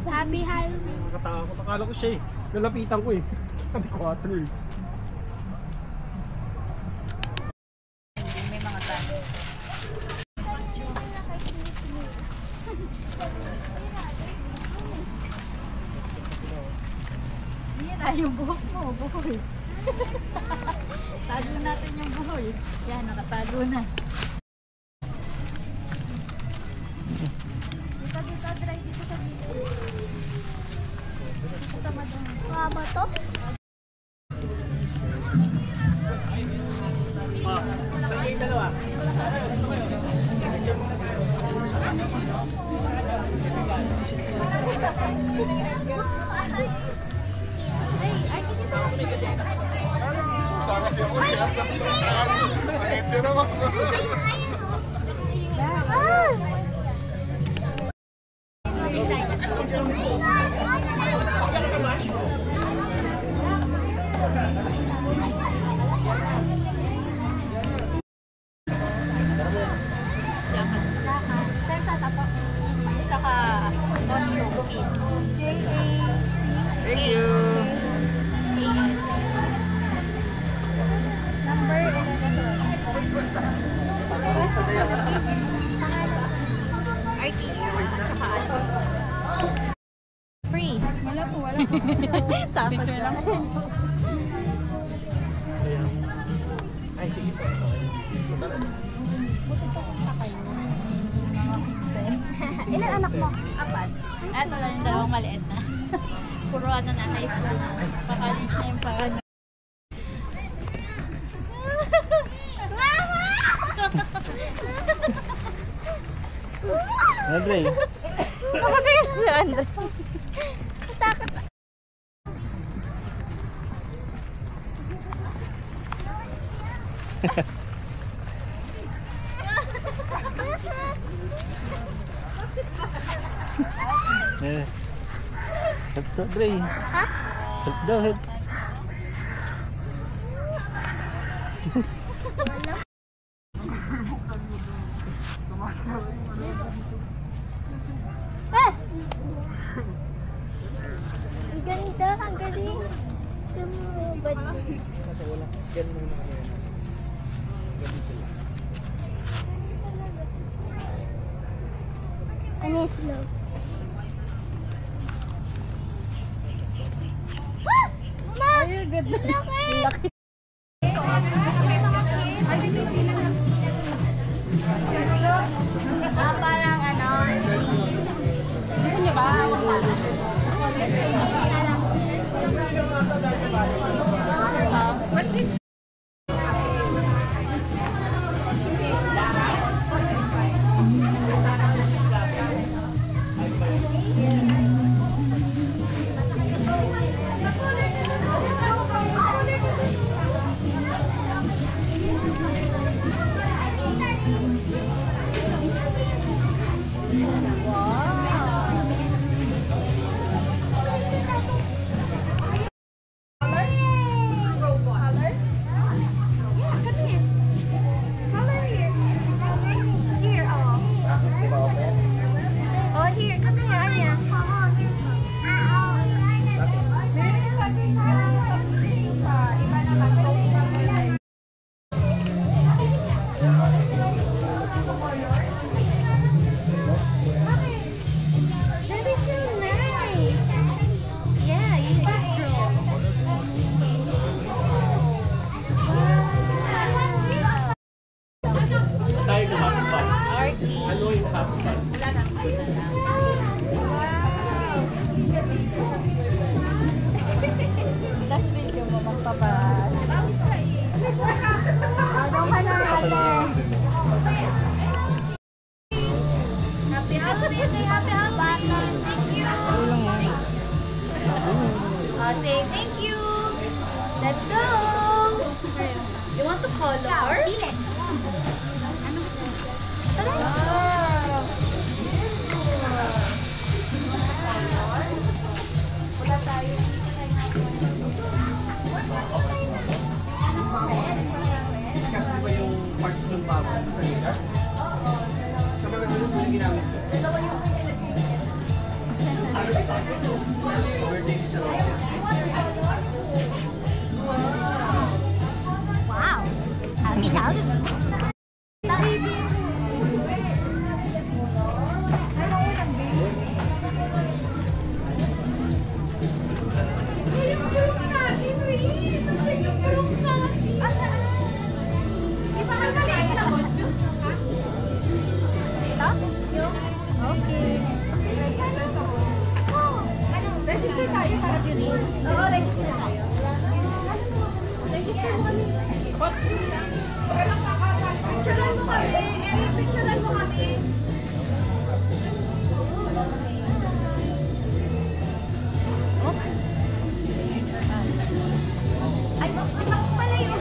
Happy Halloween. Nakatakot. Akala ko siya eh. Lalapitan ko eh. Sabi ko 4 eh. May mga tao. Yung buhok mo, buhol. Tago natin yung buhol. Yan, nakatago na. Dito, dry dito sa dito. Dito sa madami. Mama to? Tayo yung dalawa. Sana siya mo siya. Bakit siya naman? Thank you. Free. Wala po, wala po. Picture lang po. Ay, sige po. Ilan anak mo? 4. Eto lang yung dalawang maliit na. Puro ano na, high school na. Pakalis na yung pagano. Andre. Nakatingin si Andre. Takot. Help daw, Dre. Ha? Help daw, help. Ang ganda, ang galing. Tumubad. Kasi wala. Ganun mo na kayo. Ganito lang. Ano yung slow? Ay, ganda. Laki! Parang ano, Gusto niya ba? Last video mo magpapad. Anong ka na ate? Happy holidays! Happy holidays! Thank you! Say thank you! Let's go! You want to color? Wala tayo. Kasi ba yung parts ng babo sa ligas? Sa mga ganun yung ginamit ko. Wow. Happy house. Register tayo para beauty. Oo, register tayo. Register mo kami. Picturean mo kami. Picturean mo kami. Ay, pala yun.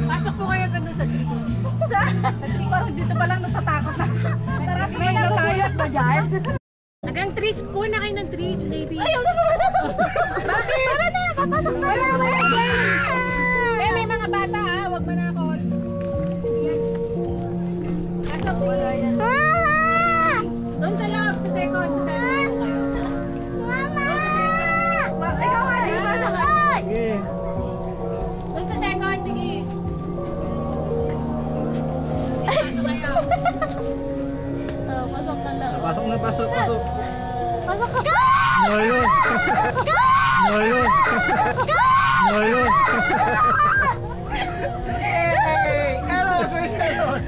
Pasok po kayo doon sa tree. Parang dito pa lang natatakot na. Tara, sige na tayo at madyan. Hanggang treats po na kayo ng treats, baby. Ayaw na naman ako. Bakit? Tara na, papasok na. May mga bata ha, huwag manakot. Pasok, sige. Doon sa loob, sa second, sa second. Mama! Ikaw nga, di ba? Sige. Doon sa second, sige. Pasok kayo. Pasok ka lang. Pasok na, pasok. Pasok ka. Ngayon. Ngayon. Ngayon. Hey! Eros! Where's Eros?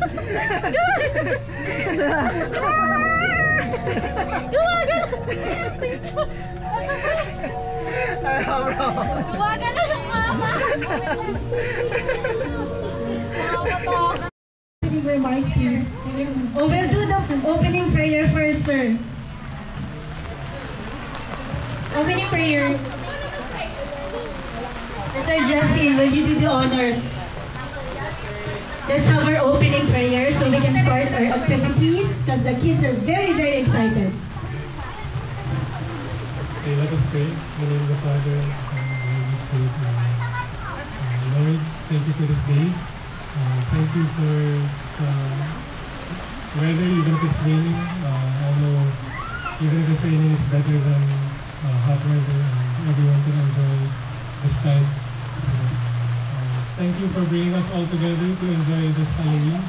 Ano bro? Huwagan lang ang mama. Mama to. Remarks, please. Oh, we'll do the opening prayer first, sir. Opening prayer. Sir Justin, will you do the honor? Let's have our opening prayer so we can start our activities because the kids are very, very excited. Okay, let us pray. In the name of the Father, and the Son, and the Holy Spirit. Amen. Lord, thank you for this day. Thank you for weather, even if it's raining. I know even if it's raining, it's better than hot weather, and everyone can enjoy this time. Thank you for bringing us all together to enjoy this Halloween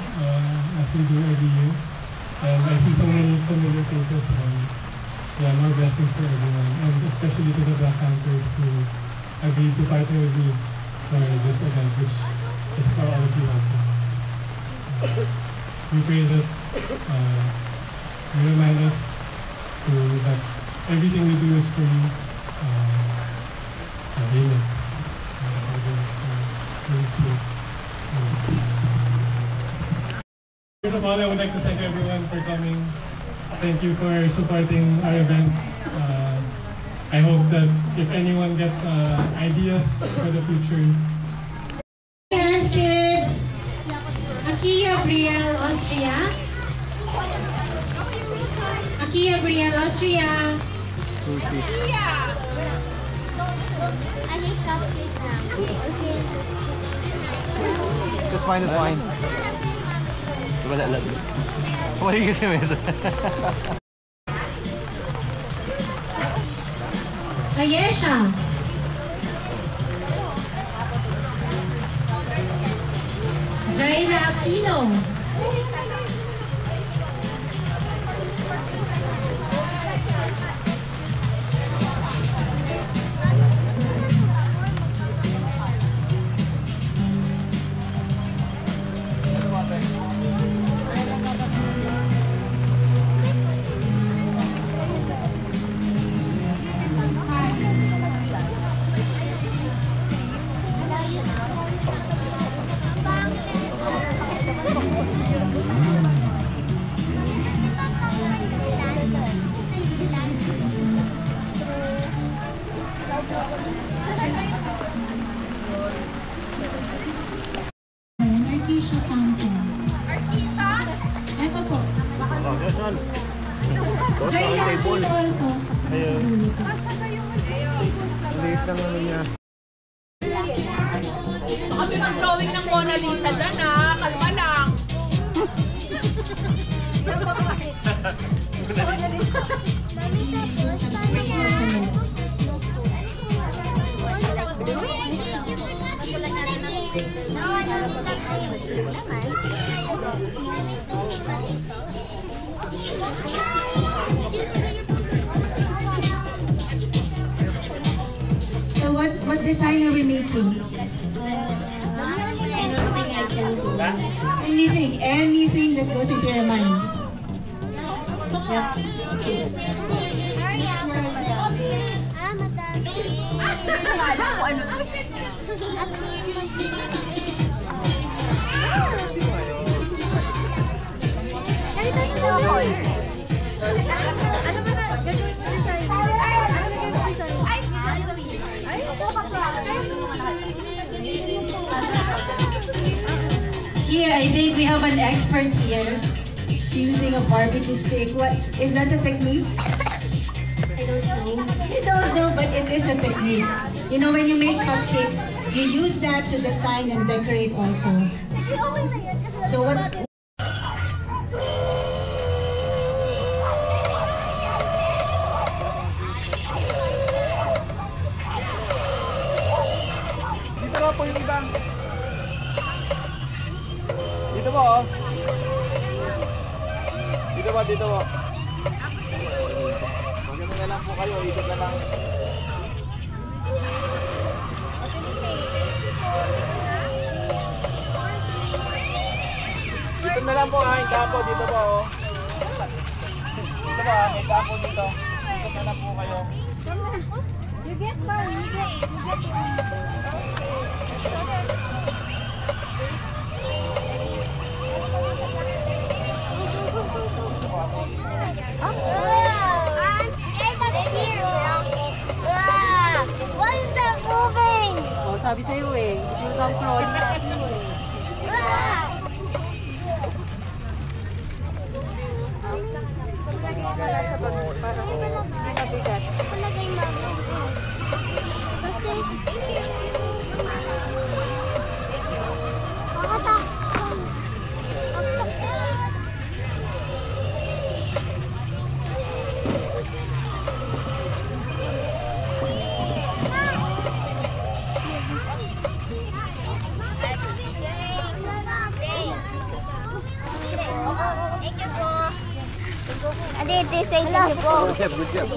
as we do every year. And I see so many familiar faces. Yeah, more blessings for everyone, and especially to the Black Panthers who agreed to partner with me for this event, which is for all of you also. We pray that you remind us that everything we do is for you. Amen. First of all, I would like to thank everyone for coming. Thank you for supporting our event. I hope that if anyone gets ideas for the future. Hands, kids. Akia Brielle, Austria. Akia Brielle, Austria. I need cupcakes now. It's fine, it's fine. Wala lang. Kumali kasi mesa. Ayesha. Jaina Aquino. Artisha Samson. Artisa? Ito po. Oh, Jaina Aquino also. ayun. Late lang naman niya. Kami mag-drawing ng Mona Lisa dyan ah. Kalma lang. So what design are we making? Anything that goes into your mind. Yep. Here, I think we have an expert here using a barbecue stick. What is that a technique? I don't know. I don't know, but it is a technique. You know, when you make cupcakes, you use that to design and decorate also. So what? Dito na po yung ibang. Dito po, oh. Dito po. Maganda na lang po kayo, ikot na lang. Dito na lang po, yung kapo, dito po, oh. Dito po, may kapo dito. Ikot na lang po kayo. You get one, you get I'm scared of here. What is that moving? Oh, sabi sa'yo eh. Yung come from. Palagay mama. Kasi makatakot. Thank you po. Ate, say thank you po. Good job.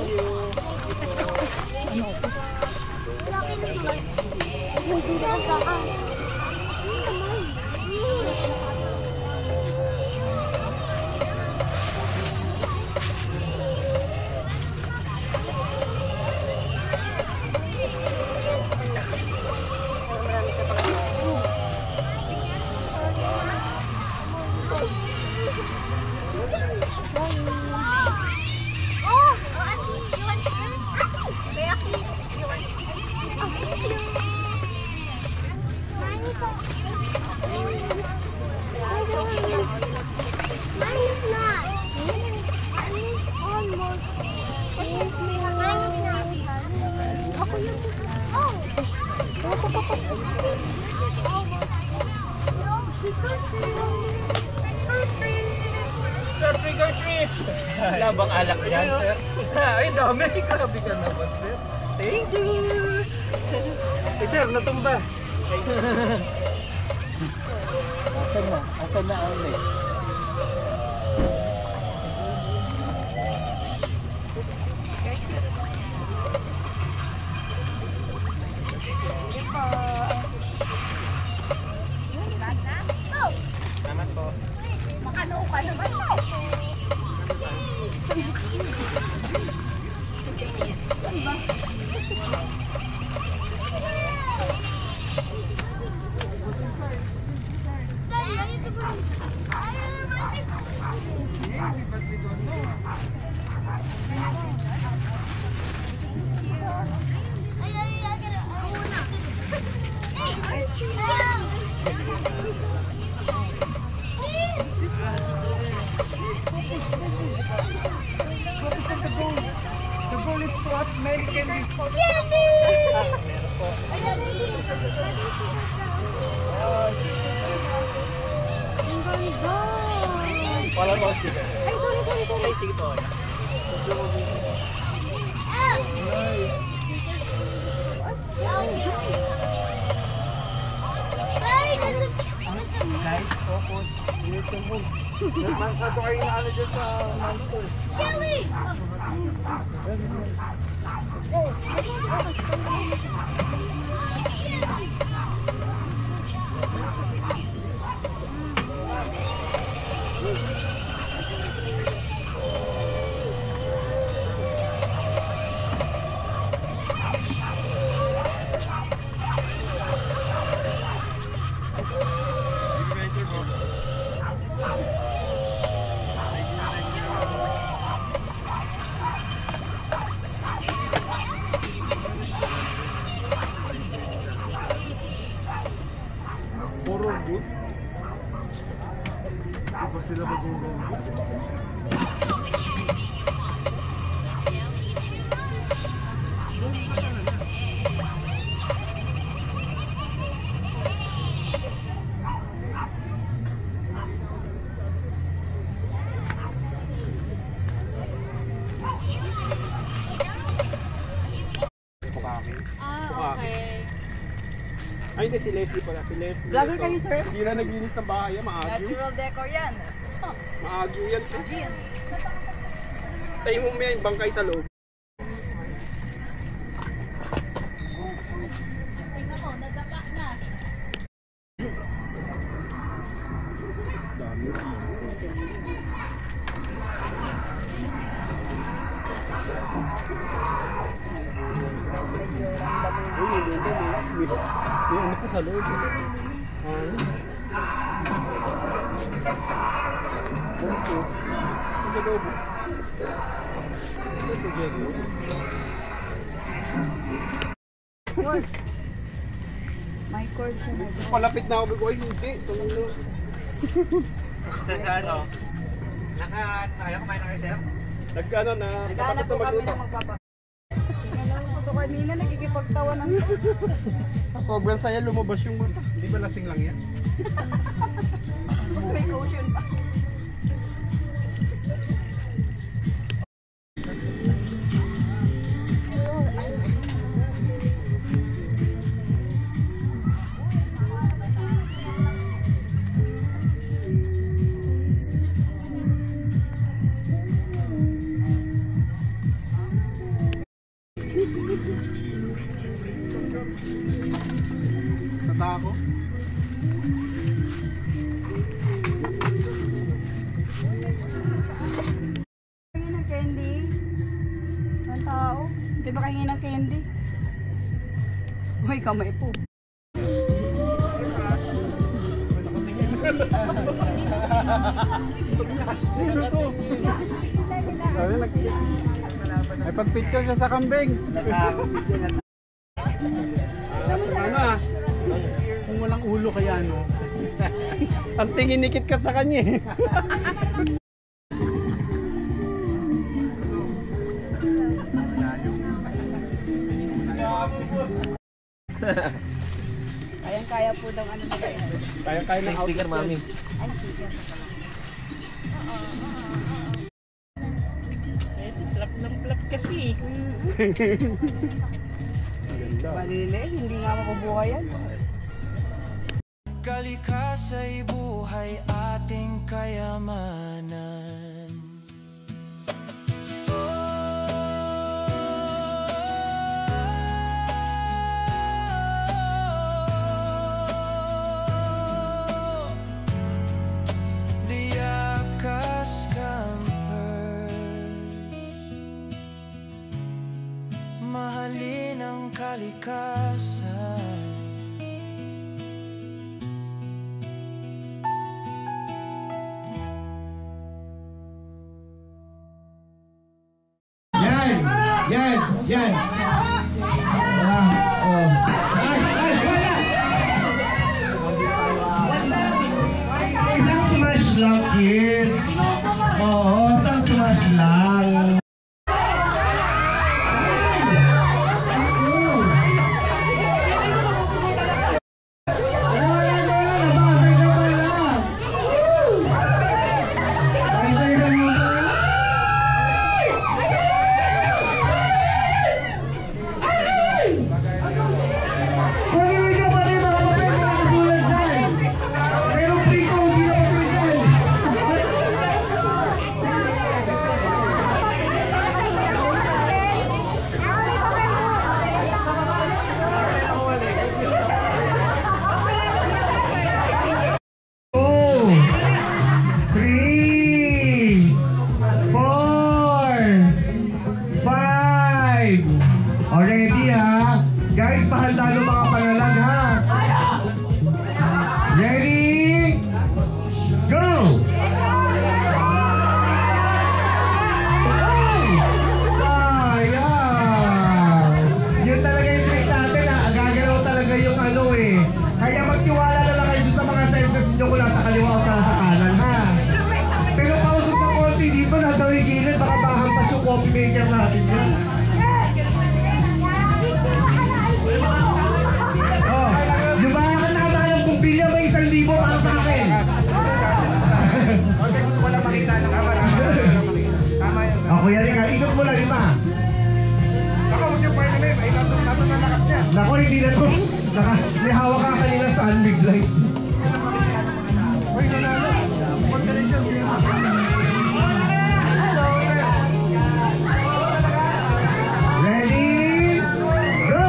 Sir, trick or treat! Wala bang alak dyan, sir? Ay, dami. Grabe ka naman, sir. Thank you! Eh, sir, natumba. Asan na? Asan na ang next? Salamat po. Makano ka naman po. The goal is to have many candies. Candy! Meron po. I love you. Wala ba sticker? Ay, sorry. Ay, sige po. Guys, focus. Init yung mood. Masyado kayo na ano dyan sa mountain. Chili! Puro good. Hindi sila mag-uulong. Okay. Ay, hindi, si Leslie pala. Si Leslie. Vlogger kayo, sir? Hindi na naglinis ng bahay, maagyo. Natural decor yan. Maagyo yan. Jean. Tayo mo may bangkay sa loob. Tingnan mo, nadapa na. Dami. May ano po sa loob. Sa loob. Ito, Diego. May cord siya na. Palapit na ako, bigo. Ay, hindi. Tumulong. Sa ano? Nakayo kumain na kayo, sir? Nagkano na. Naghahanap po kami na magpapa. Tingnan mo ito kanina, nagkikipagtawa ng Sobrang saya, lumabas yung mata. Hindi ba lasing lang yan? may cushion pa. Tata ako. Kain ng candy. Ang tao. Di ba kain ng candy? Uy, kamay po. Ay, pag-picture siya sa kambing. Ano ah? Kung walang ulo kaya no? Ang tingin nikit ka sa kanya eh. Kayang-kaya po daw ano na kayo. Kaya-kaya ng Sticker, mami. Ay, sige. Plap kasi. Malili, hindi nga mabubuhay yan. Kalikasa'y buhay ating kayamanan. Diakas campers, mahalin ang kalikasan. Yan. Isang smash lang, kids. Oo, isang smash lang. coffee maker natin yan. Oh, yung mga kanama ng bumbilya, may 1,000 para sa akin. Wala makita ng kamera. Tama yun. Ako yan nga, ikot mo lang 5. Baka huwag yung pwede na yun. Ay, nato na lakas niya. Naku, hindi na to. May hawak ka kanina sa unbig light. Uy, nanalo. Congratulations. Ready? Go!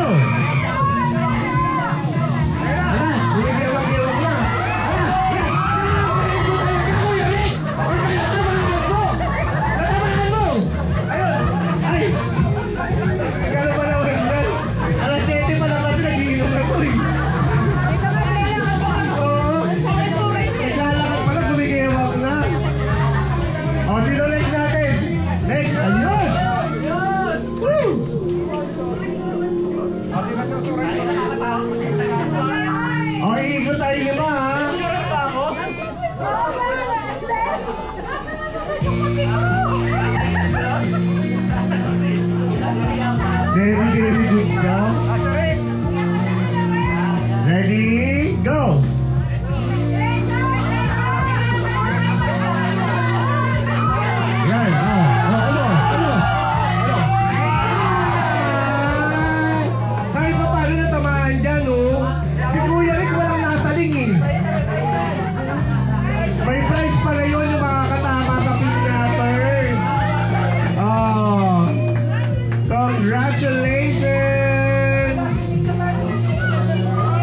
Ala, bumigewag-gewag na. Ala, yan! Natamaan mo! Ayun! Ay! Gano'n ba naman yan? Alas 7 pa lang kasi nag-iinom na ko eh. Oo. Naglalakad pala, bumigewag na. O, sino next natin? Next! Ayun! Woo! Okay, ikot tayo 5 ha? Very good ka. Ready, go! Yan, ano? Kahit pa paano natamaan dyan, oh. Si Kuya Rick walang nasaling eh. May prize pala yun yung mga katama sa Pinatters. Oh, congratulations!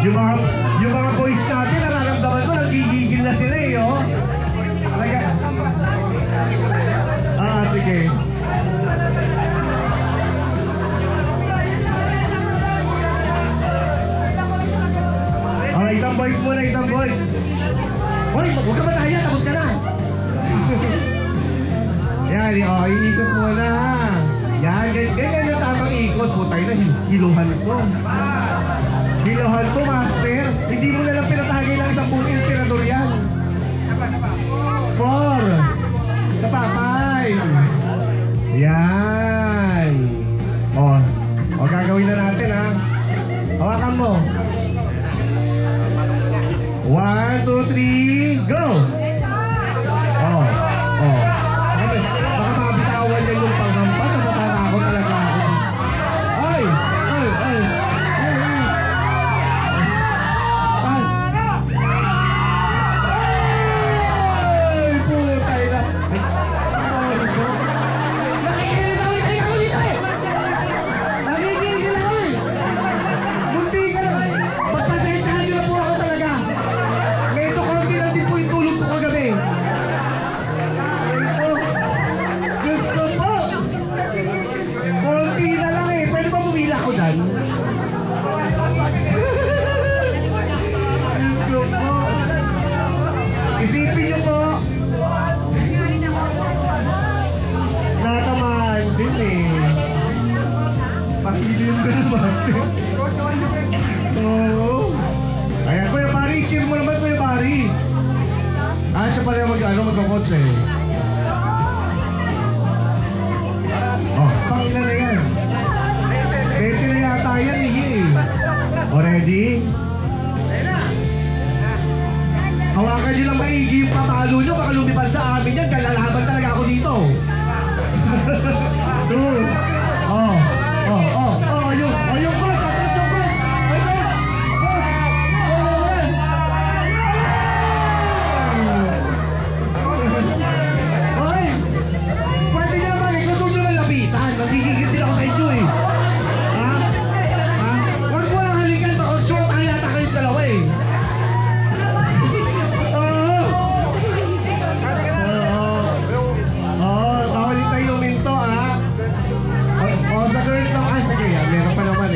Yung mga boys natin, nararamdaman ko, nagigigil na sila eh, oh. Sige. Isang boys muna, isang boys. Hoy, huwag ka mataya, tapos ka na. Yan, iikot muna ha. Yan, ganyan yung tamang ikot. Putay na, hiluhan ko. Hiluhan ko, master. Hindi mo nalang pinatagay lang sa buong inspirador yan. 4. Sa pa, 5. Yan. O, gagawin na natin ha. Hawakan mo. 1, 2, 3, go! Baka mabitawan niya yung panghampas. Natatakot talaga ako. Ay! Putay na! Nakikigil ako dito eh! Nakikigil ako eh! Munti ka na! Magpasensyahan niyo na po ako talaga! Ngayon konti lang din po yung tulog ko kagabi. Gusto po! Konti na lang eh. Pwede ba bumila ako dyan? Gusto po! Isipin niyo po! Natamaan din eh. Pakilin ko na master. Oo. Ayan, Kuya Pari, cheer mo naman, Kuya Pari. Siya pala magkakot eh. Pangilan na yan. 20 na yata yan eh. Ready? Hawakan nyo lang maigi yung papalo nyo, baka lumipad sa amin yan, kalalaban talaga ako dito. 2. Yung cross, atras yung cross. Hoy! Pwede nyo naman, ikaw nyo lang lapitan. Nagigigil din ako sa inyo eh. Ha? Huwag mo lang halikan, baka short ang yata kayong dalawa eh. Bawal tayo minto ha. O sa girls lang. Sige, meron pa naman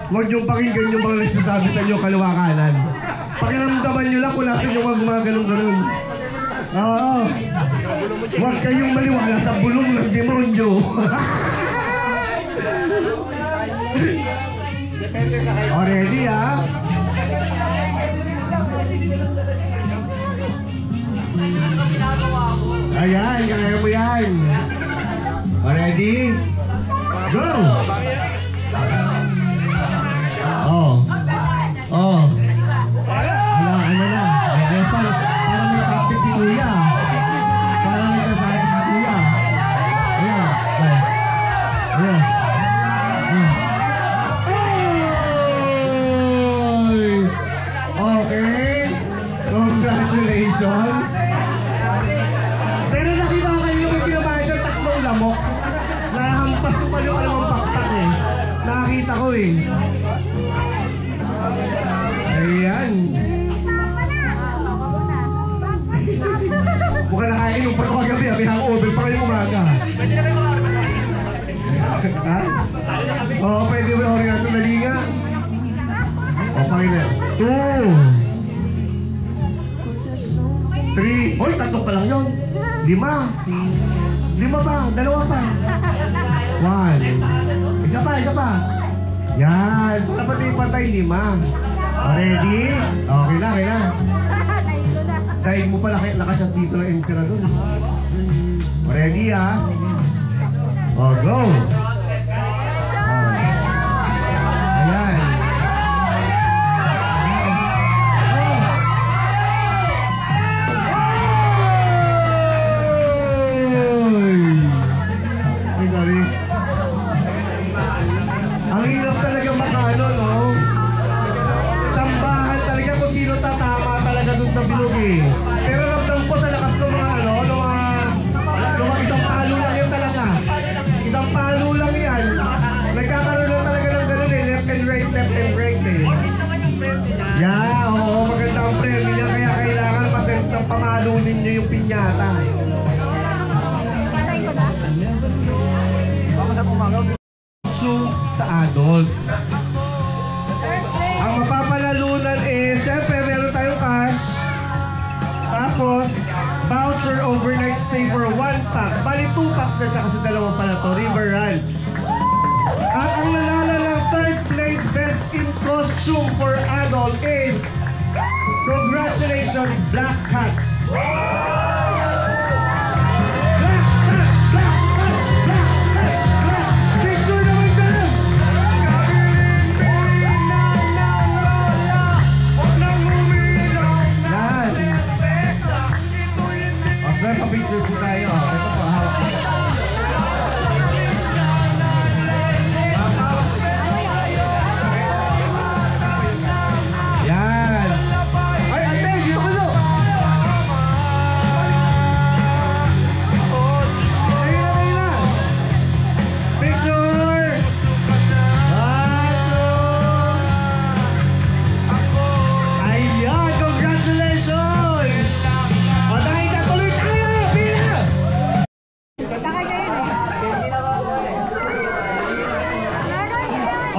Huwag niyong pakinggan yung mga nagsasabi sa inyo kaliwa kanan. Pakiramdaman niyo lang kung nasan yung mga ganun-ganun. Oo. Huwag kayong maniwala sa bulong ng demonyo. O, ready ha? Ayan, kaya mo yan. O, ready? Go! Oh. Oh. Ano na? Parang may kapit si Kuya. Parang may kasakit si Kuya. Ayan. Ayan. Okay. Congratulations. Pero nakita kayo yung pinabayad ng tatlong lamok. Nahampas ko pa yung alamang pakpak eh. Nakakita ko eh. Ayan. Mukha nakainom pa ako kagabi. May hangover pa kayong umaga. Ha? Oo, pwede mo yung nga dali nga. O, pakina. 2 3. Hoy, tatlo pa lang yun. 5 pa. 2 pa. 1. Isa pa. Yan. Para pati patay 5. Ready? Okay na. Dahil mo pala lakas ang dito ng emperador. Ready ha? O, go! Ayan. Ay, sorry. Ang hirap talaga makano, no? Sambahan talaga kung sino tatama talaga dun sa bilog eh. Pero ramdam ko sa lakas ng mga isang palo lang yan talaga. Isang palo lang yan. Nagkakaroon lang talaga ng ganun eh. Left and right eh. Yeah, oo. Maganda ang premyo niya. Kaya kailangan masense ng pamalo ninyo yung pinyata. Sa adult. Ang mapapalalunan is, siyempre meron tayong cash. Tapos, voucher overnight stay for 1 pack. Bali 2 packs na siya kasi 2 pala to. River Ranch. At ang nanalo ng 3rd place best in costume for adult is, congratulations, Black Cat. Picture po tayo. Ito po, hawak ko. Yan. Ay, ate, dito ko. Ayun na. Picture. Ayan, congratulations. O, dahil ka tuloy tayo.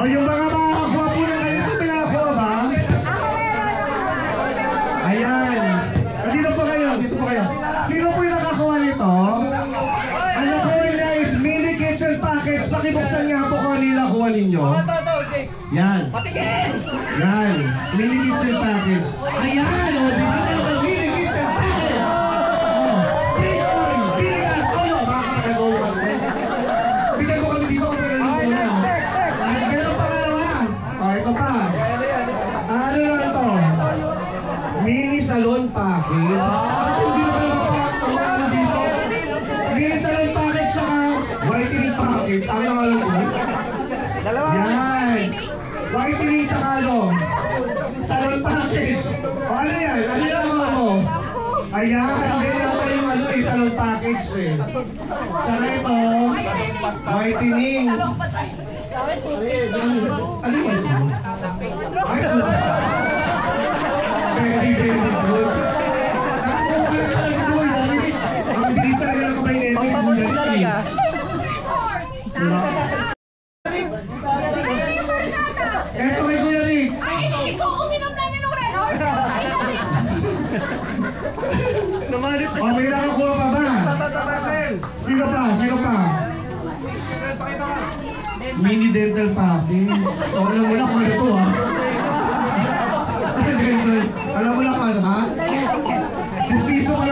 O yung mga makakuha po na kayo, ito pinakakuha ba? Ayan. Dito po kayo. Sino po yung nakakuha nito? Ang nakuha nila is mini kitchen package. Pakibuksan nga po kung nila kuha ninyo. Yan. Yan. Mini kitchen package. Ayan. O, di ba naman mini kitchen package? O, Bitcoin. Biligan. O, makakagawa. Bigyan ko kami dito. Ito pa. Ano na ito? Mini salon package. Hindi na pala ano dito. Mini salon package saka whitening package. Ang naman ko. Yan. Whitening saka ano? Salon package. O ano yan? Ano yan mo? Ayan. Ganyan pa yung ano eh. Salon package eh. Tsaka ito. Whitening. Ano ba ito? Ay, very, very good. Ang bilis talaga ng kamay nito. Pagpapagod talaga. Namalit O, may nakakuha pa ba? Sino pa? Sino pa? Mini dental package. O, alam mo na kung ano to, ha? Alam mo na kung ano, ha? Dispiso ka